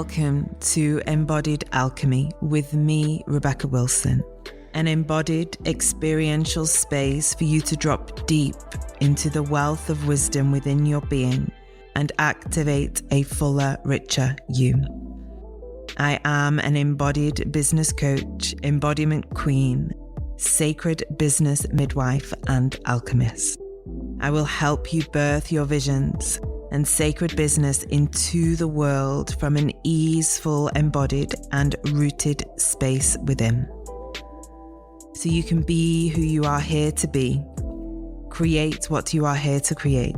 welcome to Embodied Alchemy with me, Rebecca Wilson, an embodied experiential space for you to drop deep into the wealth of wisdom within your being and activate a fuller, richer you. I am an embodied business coach, embodiment queen, sacred business midwife, and alchemist. I will help you birth your visions and sacred business into the world from an easeful, embodied, and rooted space within. So you can be who you are here to be, create what you are here to create,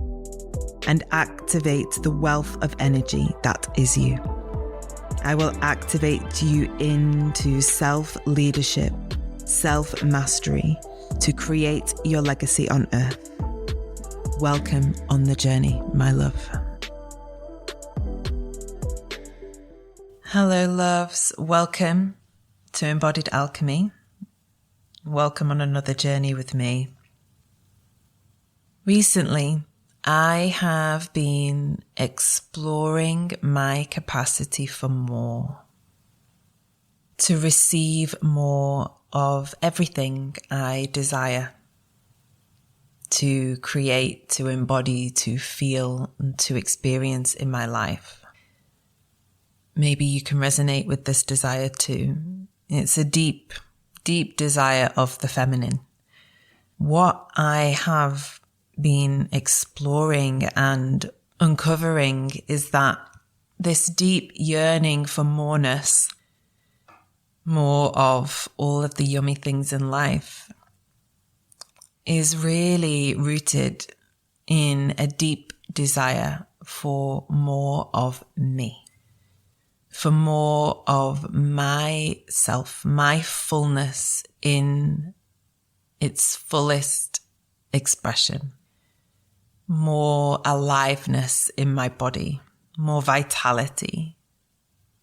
and activate the wealth of energy that is you. I will activate you into self-leadership, self-mastery to create your legacy on earth. Welcome on the journey, my love. Hello, loves. Welcome to Embodied Alchemy. Welcome on another journey with me. Recently, I have been exploring my capacity for more, to receive more of everything I desire, to create, to embody, to feel, and to experience in my life. Maybe you can resonate with this desire too. It's a deep, deep desire of the feminine. What I have been exploring and uncovering is that this deep yearning for moreness, more of all of the yummy things in life, is really rooted in a deep desire for more of me, for more of myself, my fullness in its fullest expression, more aliveness in my body, more vitality,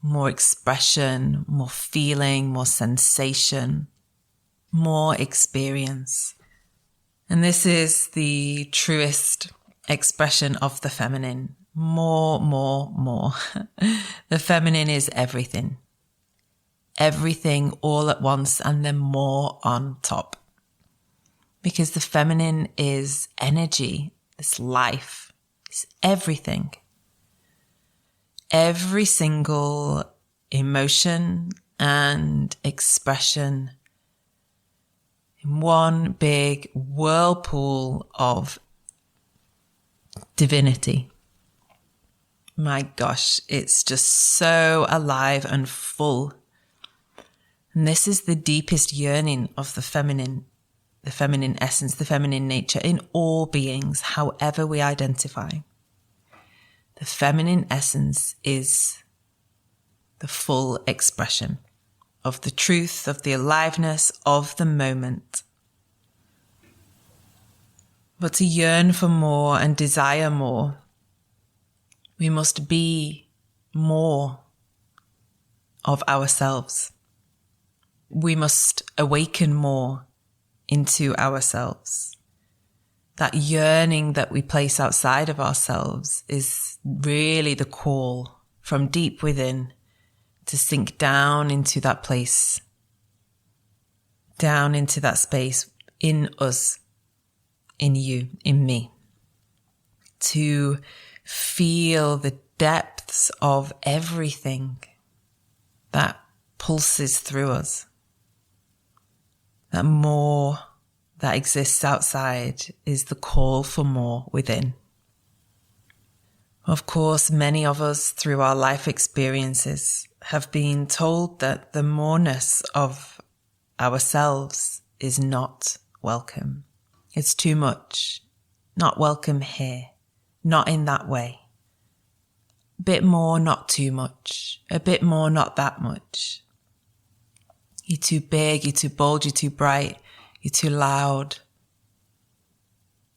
more expression, more feeling, more sensation, more experience. And this is the truest expression of the feminine. More, more, more. The feminine is everything. Everything all at once and then more on top. Because the feminine is energy, it's life, it's everything. Every single emotion and expression, one big whirlpool of divinity. My gosh, it's just so alive and full. And this is the deepest yearning of the feminine essence, the feminine nature in all beings, however we identify. The feminine essence is the full expression of the truth, of the aliveness of the moment. But to yearn for more and desire more, we must be more of ourselves. We must awaken more into ourselves. That yearning that we place outside of ourselves is really the call from deep within to sink down into that place, down into that space in us, in you, in me, to feel the depths of everything that pulses through us. That more that exists outside is the call for more within. Of course, many of us through our life experiences have been told that the moreness of ourselves is not welcome. It's too much, not welcome here, not in that way. A bit more, not too much. A bit more, not that much. You're too big, you're too bold, you're too bright, you're too loud.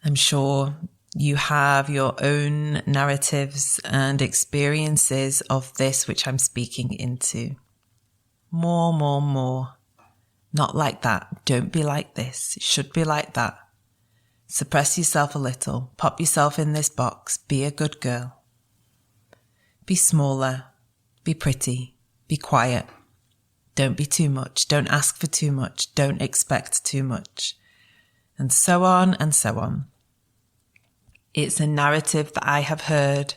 I'm sure you have your own narratives and experiences of this which I'm speaking into. More, more, more. Not like that. Don't be like this. It should be like that. Suppress yourself a little. Pop yourself in this box. Be a good girl. Be smaller. be pretty, be quiet. Don't be too much. Don't ask for too much. Don't expect too much. And so on and so on. It's a narrative that I have heard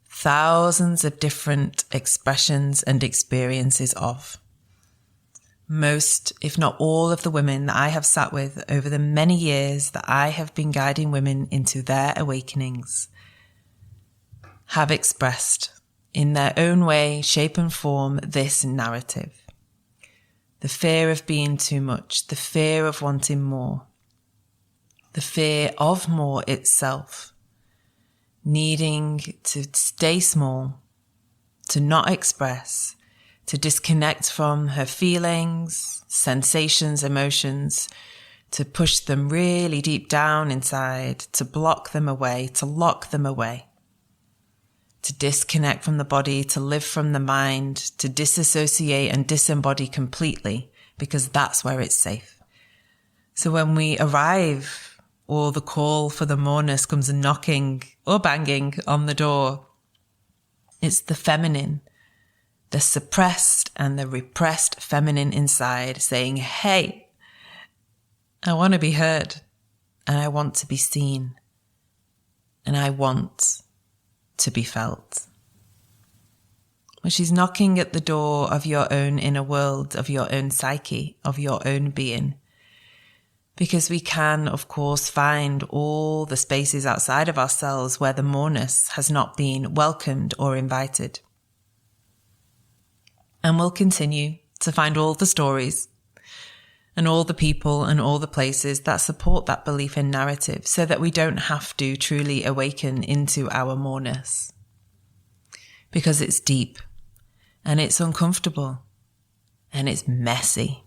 thousands of different expressions and experiences of. Most, if not all, of the women that I have sat with over the many years that I have been guiding women into their awakenings have expressed in their own way, shape and form this narrative. The fear of being too much, the fear of wanting more, the fear of more itself, needing to stay small, to not express, to disconnect from her feelings, sensations, emotions, to push them really deep down inside, to block them away, to lock them away, to disconnect from the body, to live from the mind, to disassociate and disembody completely, because that's where it's safe. So when we arrive, or the call for the moreness comes knocking or banging on the door, it's the feminine, the suppressed and the repressed feminine inside saying, hey, I want to be heard, and I want to be seen, and I want to be felt. When she's knocking at the door of your own inner world, of your own psyche, of your own being. Because we can, of course, find all the spaces outside of ourselves where the moreness has not been welcomed or invited. And we'll continue to find all the stories and all the people and all the places that support that belief in narrative so that we don't have to truly awaken into our moreness. Because it's deep and it's uncomfortable and it's messy.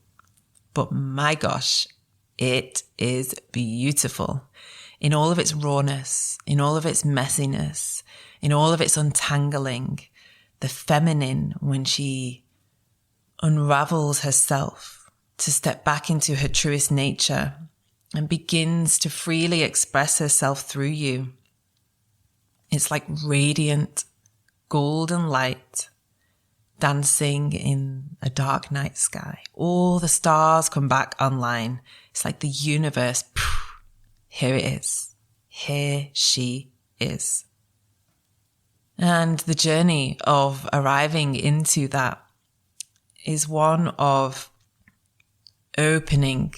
But my gosh, it is beautiful in all of its rawness, in all of its messiness, in all of its untangling. The feminine, when she unravels herself to step back into her truest nature and begins to freely express herself through you. It's like radiant golden light dancing in a dark night sky. All the stars come back online. It's like the universe. Here it is. Here she is. And the journey of arriving into that is one of opening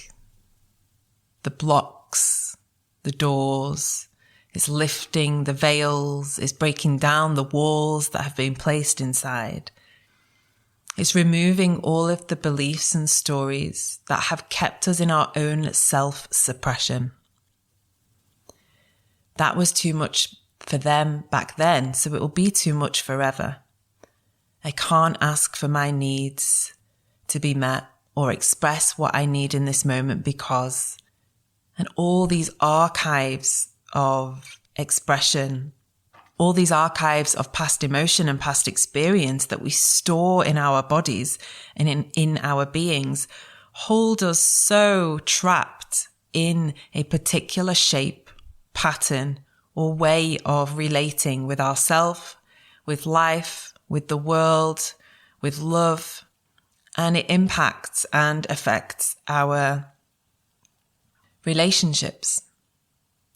the blocks, the doors. It's lifting the veils. It's breaking down the walls that have been placed inside. It's removing all of the beliefs and stories that have kept us in our own self-suppression. That was too much for them back then, so it will be too much forever. I can't ask for my needs to be met or express what I need in this moment because, and all these archives of expression, all these archives of past emotion and past experience that we store in our bodies and in our beings hold us so trapped in a particular shape, pattern, or way of relating with ourselves, with life, with the world, with love, and it impacts and affects our relationships.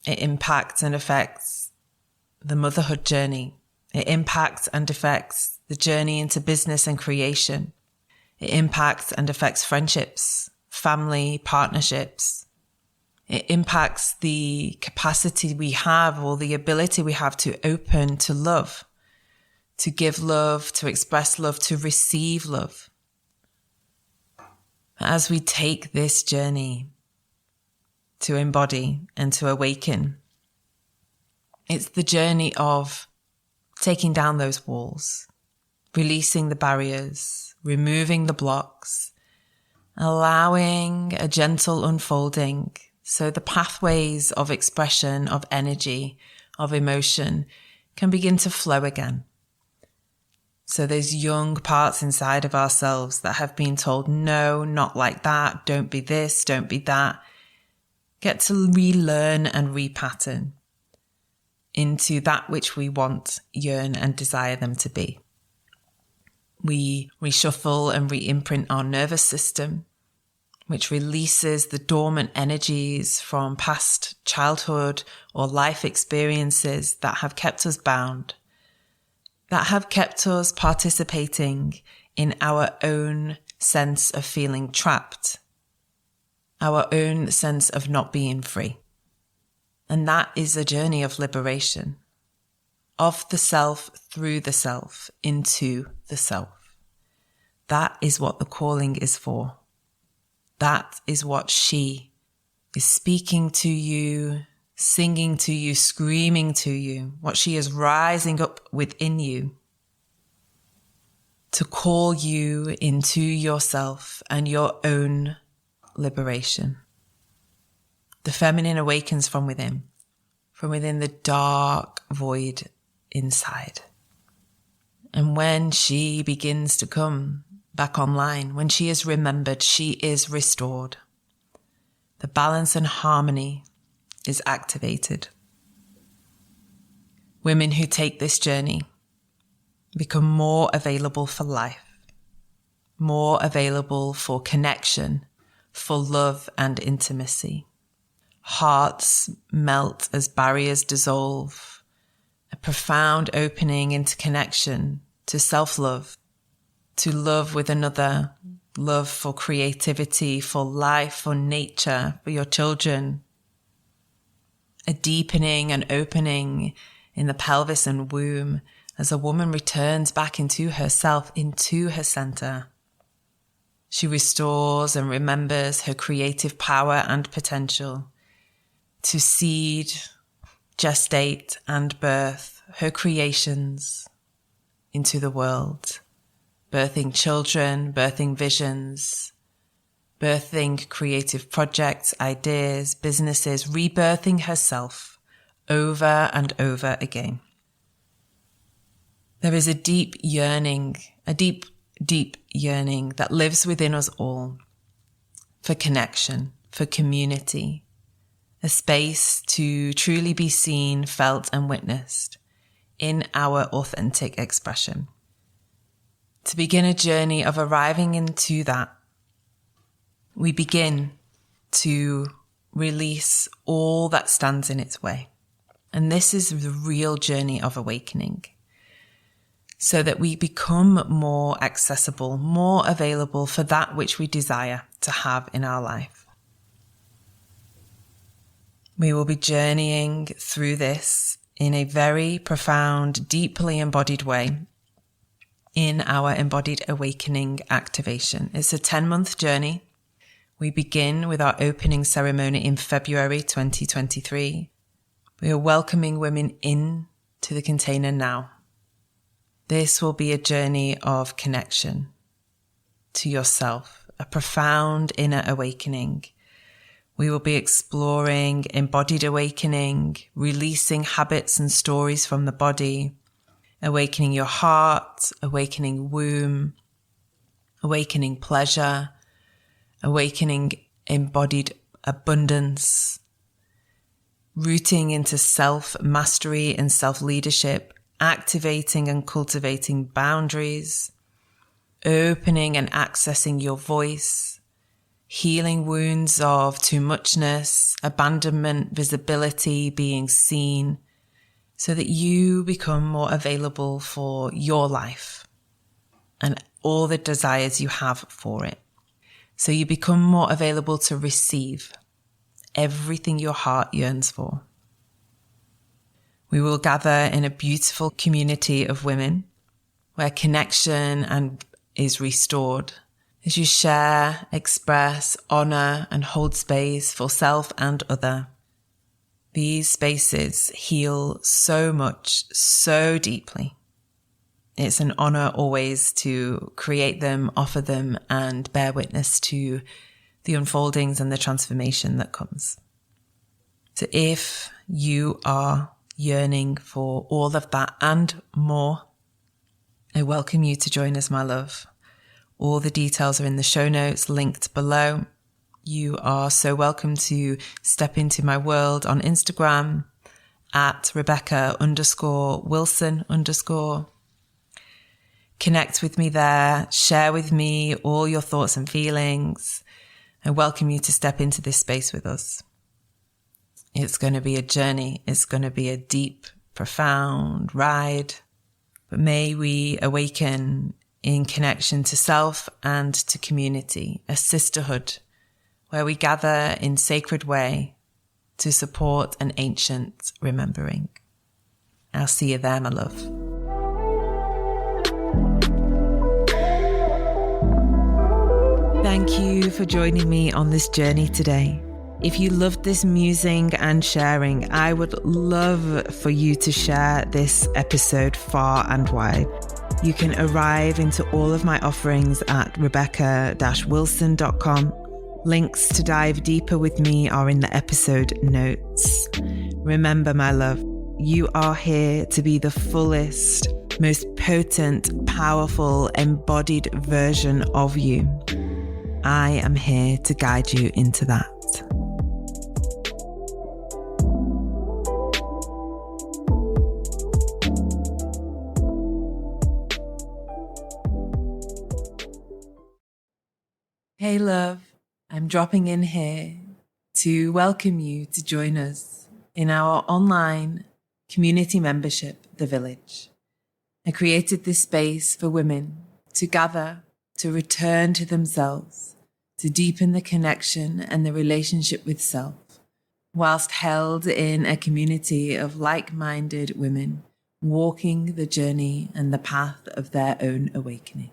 It impacts and affects the motherhood journey. It impacts and affects the journey into business and creation. It impacts and affects friendships, family, partnerships. It impacts the capacity we have or the ability we have to open to love, to give love, to express love, to receive love. As we take this journey to embody and to awaken, it's the journey of taking down those walls, releasing the barriers, removing the blocks, allowing a gentle unfolding so the pathways of expression, of energy, of emotion can begin to flow again. So those young parts inside of ourselves that have been told, no, not like that, don't be this, don't be that, get to relearn and repattern into that which we want, yearn and desire them to be. We reshuffle and re-imprint our nervous system, which releases the dormant energies from past childhood or life experiences that have kept us bound, that have kept us participating in our own sense of feeling trapped, our own sense of not being free. And that is a journey of liberation, of the self through the self into the self. That is what the calling is for. That is what she is speaking to you, singing to you, screaming to you, what she is rising up within you to call you into yourself and your own liberation. The feminine awakens from within the dark void inside. And when she begins to come back online, when she is remembered, she is restored. The balance and harmony is activated. Women who take this journey become more available for life, more available for connection, for love and intimacy. Hearts melt as barriers dissolve, a profound opening into connection, to self-love, to love with another, love for creativity, for life, for nature, for your children. A deepening and opening in the pelvis and womb as a woman returns back into herself, into her center. She restores and remembers her creative power and potential to seed, gestate, and birth her creations into the world. Birthing children, birthing visions, birthing creative projects, ideas, businesses, rebirthing herself over and over again. There is a deep yearning, a deep yearning that lives within us all for connection, for community, a space to truly be seen, felt, and witnessed in our authentic expression. To begin a journey of arriving into that, we begin to release all that stands in its way. And this is the real journey of awakening, so that we become more accessible, more available for that which we desire to have in our life. We will be journeying through this in a very profound, deeply embodied way in our Embodied Awakening activation. It's a 10-month journey. We begin with our opening ceremony in February 2023. We are welcoming women in to the container now. This will be a journey of connection to yourself, a profound inner awakening. We will be exploring embodied awakening, releasing habits and stories from the body, awakening your heart, awakening womb, awakening pleasure, awakening embodied abundance, rooting into self-mastery and self-leadership, activating and cultivating boundaries, opening and accessing your voice, healing wounds of too muchness, abandonment, visibility, being seen, so that you become more available for your life and all the desires you have for it. So you become more available to receive everything your heart yearns for. We will gather in a beautiful community of women where connection is restored as you share, express, honor, and hold space for self and other. These spaces heal so much, so deeply. It's an honor always to create them, offer them, and bear witness to the unfoldings and the transformation that comes. So if you are yearning for all of that and more, I welcome you to join us, my love. All the details are in the show notes linked below. You are so welcome to step into my world on Instagram at Rebecca_Wilson_. Connect with me there. Share with me all your thoughts and feelings. I welcome you to step into this space with us. It's going to be a journey. It's going to be a deep, profound ride. But may we awaken in connection to self and to community, a sisterhood where we gather in sacred way to support an ancient remembering. I'll see you there, my love. Thank you for joining me on this journey today. If you loved this musing and sharing, I would love for you to share this episode far and wide. You can arrive into all of my offerings at rebecca-wilson.com. Links to dive deeper with me are in the episode notes. Remember, my love, you are here to be the fullest, most potent, powerful, embodied version of you. I am here to guide you into that. Hey love, I'm dropping in here to welcome you to join us in our online community membership, The Village. I created this space for women to gather, to return to themselves, to deepen the connection and the relationship with self, whilst held in a community of like-minded women walking the journey and the path of their own awakening.